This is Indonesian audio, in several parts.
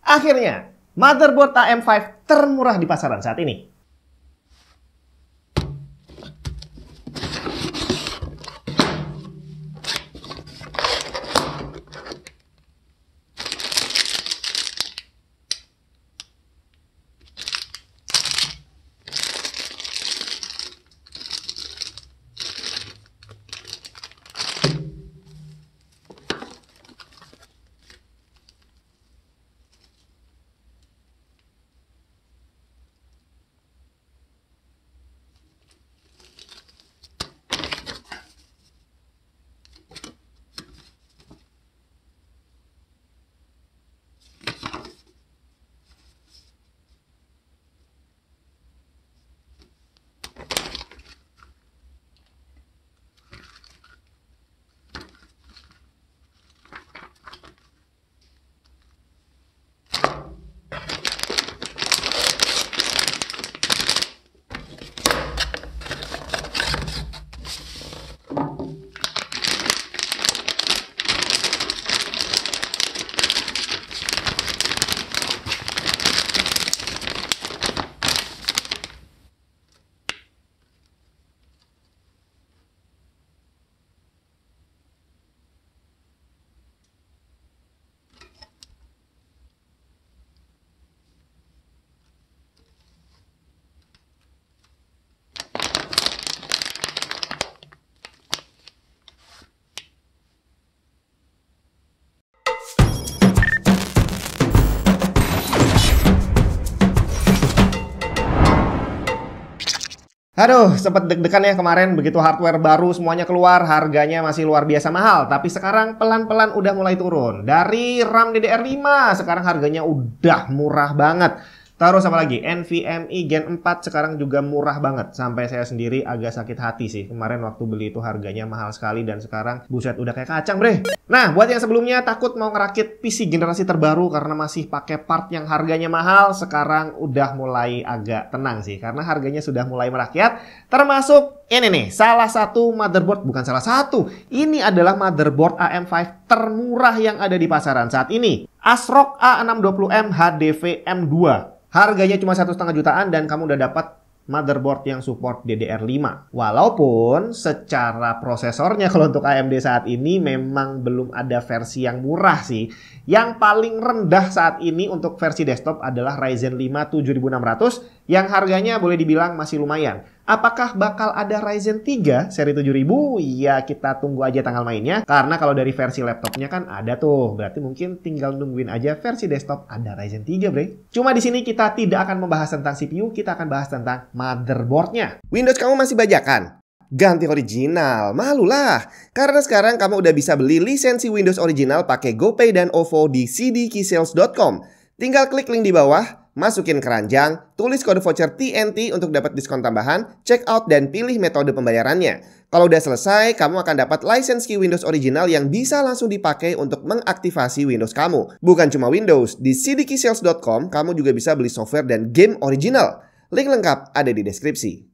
Akhirnya, motherboard AM5 termurah di pasaran saat ini. Aduh, sempat deg-degan ya kemarin begitu hardware baru semuanya keluar, harganya masih luar biasa mahal. Tapi sekarang pelan-pelan udah mulai turun. Dari RAM DDR5 sekarang harganya udah murah banget. Terus apa lagi? NVMe Gen 4 sekarang juga murah banget. Sampai saya sendiri agak sakit hati sih. Kemarin waktu beli itu harganya mahal sekali dan sekarang buset udah kayak kacang bre. Nah, buat yang sebelumnya takut mau ngerakit PC generasi terbaru karena masih pakai part yang harganya mahal, sekarang udah mulai agak tenang sih. Karena harganya sudah mulai merakyat. Termasuk ini nih, salah satu motherboard, bukan salah satu. Ini adalah motherboard AM5 termurah yang ada di pasaran saat ini. ASRock A620M HDV M2. Harganya cuma 1,5 jutaan dan kamu udah dapat motherboard yang support DDR5. Walaupun secara prosesornya kalau untuk AMD saat ini memang belum ada versi yang murah sih. Yang paling rendah saat ini untuk versi desktop adalah Ryzen 5 7600 yang harganya boleh dibilang masih lumayan. Apakah bakal ada Ryzen 3 seri 7000? Ya kita tunggu aja tanggal mainnya. Karena kalau dari versi laptopnya kan ada tuh. Berarti mungkin tinggal nungguin aja versi desktop ada Ryzen 3 bre. Cuma di sini kita tidak akan membahas tentang CPU, kita akan bahas tentang motherboardnya. Windows kamu masih bajakan? Ganti original, malulah. Karena sekarang kamu udah bisa beli lisensi Windows original pakai GoPay dan OVO di cdkeysales.com. Tinggal klik link di bawah, masukin keranjang, tulis kode voucher TNT untuk dapat diskon tambahan, check out dan pilih metode pembayarannya. Kalau udah selesai, kamu akan dapat license key Windows original yang bisa langsung dipakai untuk mengaktifasi Windows kamu. Bukan cuma Windows, di cdkeysales.com kamu juga bisa beli software dan game original. Link lengkap ada di deskripsi.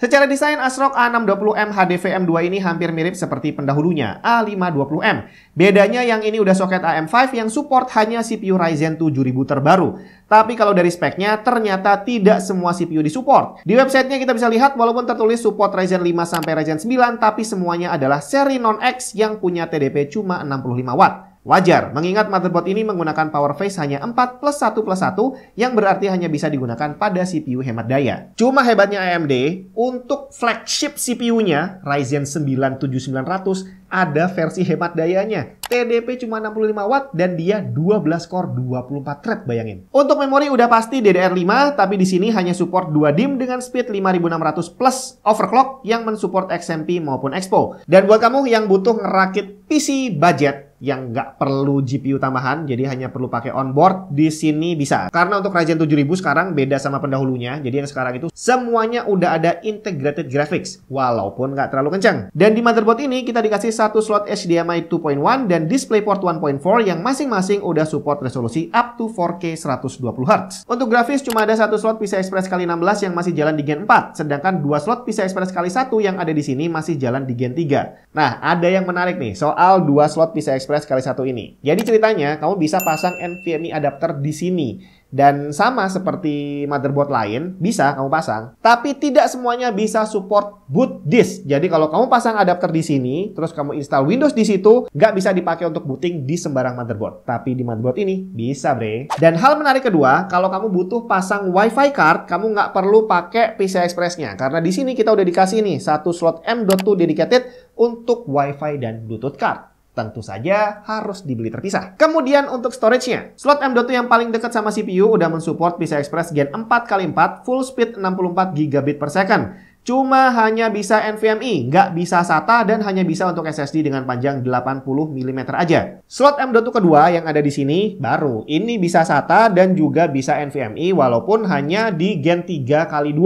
Secara desain ASRock A620M HDV M2 ini hampir mirip seperti pendahulunya A520M. Bedanya yang ini udah soket AM5 yang support hanya CPU Ryzen 7000 terbaru. Tapi kalau dari speknya ternyata tidak semua CPU disupport. Di websitenya kita bisa lihat walaupun tertulis support Ryzen 5 sampai Ryzen 9 tapi semuanya adalah seri non-X yang punya TDP cuma 65 Watt. Wajar, mengingat motherboard ini menggunakan power phase hanya 4+1+1 yang berarti hanya bisa digunakan pada CPU hemat daya. Cuma hebatnya AMD, untuk flagship CPU-nya Ryzen 9 7900 ada versi hemat dayanya. TDP cuma 65 Watt dan dia 12 core 24 thread bayangin. Untuk memori udah pasti DDR5, tapi di sini hanya support 2 DIMM dengan speed 5600 plus overclock yang mensupport XMP maupun Expo. Dan buat kamu yang butuh ngerakit PC budget yang nggak perlu GPU tambahan, jadi hanya perlu pakai onboard, di sini bisa. Karena untuk Ryzen 7000 sekarang beda sama pendahulunya, jadi yang sekarang itu semuanya udah ada integrated graphics, walaupun nggak terlalu kencang. Dan di motherboard ini kita dikasih satu slot HDMI 2.1 dan DisplayPort 1.4 yang masing-masing udah support resolusi up to 4K 120Hz. Untuk grafis cuma ada satu slot PCI Express x16 yang masih jalan di Gen 4, sedangkan dua slot PCI Express x1 yang ada di sini masih jalan di Gen 3. Nah, ada yang menarik nih soal dua slot PCI Express Express kali 1 ini. Jadi ceritanya kamu bisa pasang NVMe adapter di sini. Dan sama seperti motherboard lain, bisa kamu pasang. Tapi tidak semuanya bisa support boot disk. Jadi kalau kamu pasang adapter di sini, terus kamu install Windows di situ, nggak bisa dipakai untuk booting di sembarang motherboard. Tapi di motherboard ini bisa, bre. Dan hal menarik kedua, kalau kamu butuh pasang WiFi card, kamu nggak perlu pakai PCI Express-nya. Karena di sini kita udah dikasih nih satu slot M.2 dedicated untuk WiFi dan Bluetooth card. Tentu saja harus dibeli terpisah. Kemudian untuk storage-nya, slot M.2 yang paling dekat sama CPU udah mensupport PCI Express Gen 4x4 full speed 64 GB per second. Cuma hanya bisa NVMe, nggak bisa SATA dan hanya bisa untuk SSD dengan panjang 80 mm aja. Slot M.2 kedua yang ada di sini baru. Ini bisa SATA dan juga bisa NVMe walaupun hanya di Gen 3x2.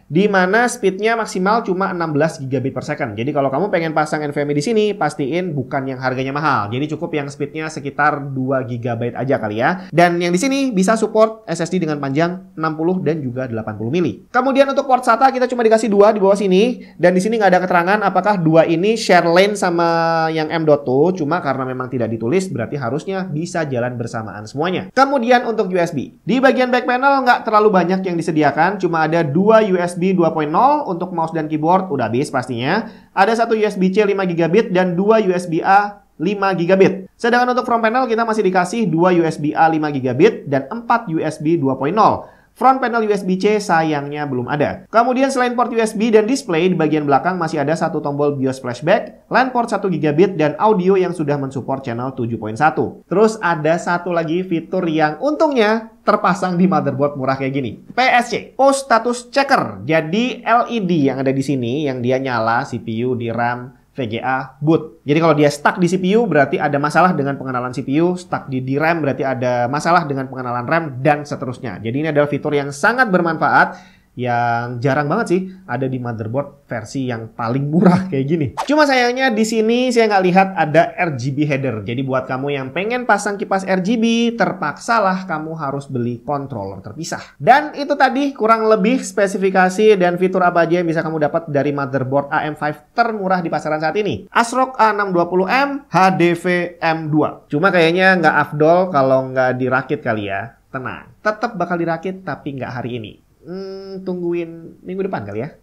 Di mana speednya maksimal cuma 16 GB per second. Jadi kalau kamu pengen pasang NVMe di sini, pastiin bukan yang harganya mahal. Jadi cukup yang speednya sekitar 2 GB aja kali ya. Dan yang di sini bisa support SSD dengan panjang 60 dan juga 80 mili. Kemudian untuk port SATA kita cuma dikasih 2 di bawah sini. Dan di sini nggak ada keterangan apakah 2 ini share lane sama yang M.2. Cuma karena memang tidak ditulis, berarti harusnya bisa jalan bersamaan semuanya. Kemudian untuk USB. Di bagian back panel nggak terlalu banyak yang disediakan. Cuma ada 2 USB 2.0 untuk mouse dan keyboard, udah habis pastinya. Ada satu USB-C 5 GB dan 2 USB-A 5 GB. Sedangkan untuk front panel kita masih dikasih 2 USB-A 5 GB dan 4 USB 2.0. Front panel USB-C sayangnya belum ada. Kemudian selain port USB dan display, di bagian belakang masih ada satu tombol BIOS flashback, LAN port 1 GB, dan audio yang sudah mensupport channel 7.1. Terus ada satu lagi fitur yang untungnya terpasang di motherboard murah kayak gini. PSC, Post Status Checker. Jadi LED yang ada di sini, yang dia nyala CPU, di RAM, VGA, boot. Jadi kalau dia stuck di CPU berarti ada masalah dengan pengenalan CPU, stuck di DRAM berarti ada masalah dengan pengenalan RAM, dan seterusnya. Jadi ini adalah fitur yang sangat bermanfaat, yang jarang banget sih ada di motherboard versi yang paling murah kayak gini. Cuma sayangnya di sini saya nggak lihat ada RGB header. Jadi buat kamu yang pengen pasang kipas RGB, terpaksalah kamu harus beli controller terpisah. Dan itu tadi kurang lebih spesifikasi dan fitur apa aja yang bisa kamu dapat dari motherboard AM5 termurah di pasaran saat ini. ASRock A620M HDV M2. Cuma kayaknya nggak afdol kalau nggak dirakit kali ya. Tenang, tetap bakal dirakit tapi nggak hari ini. Tungguin minggu depan kali ya.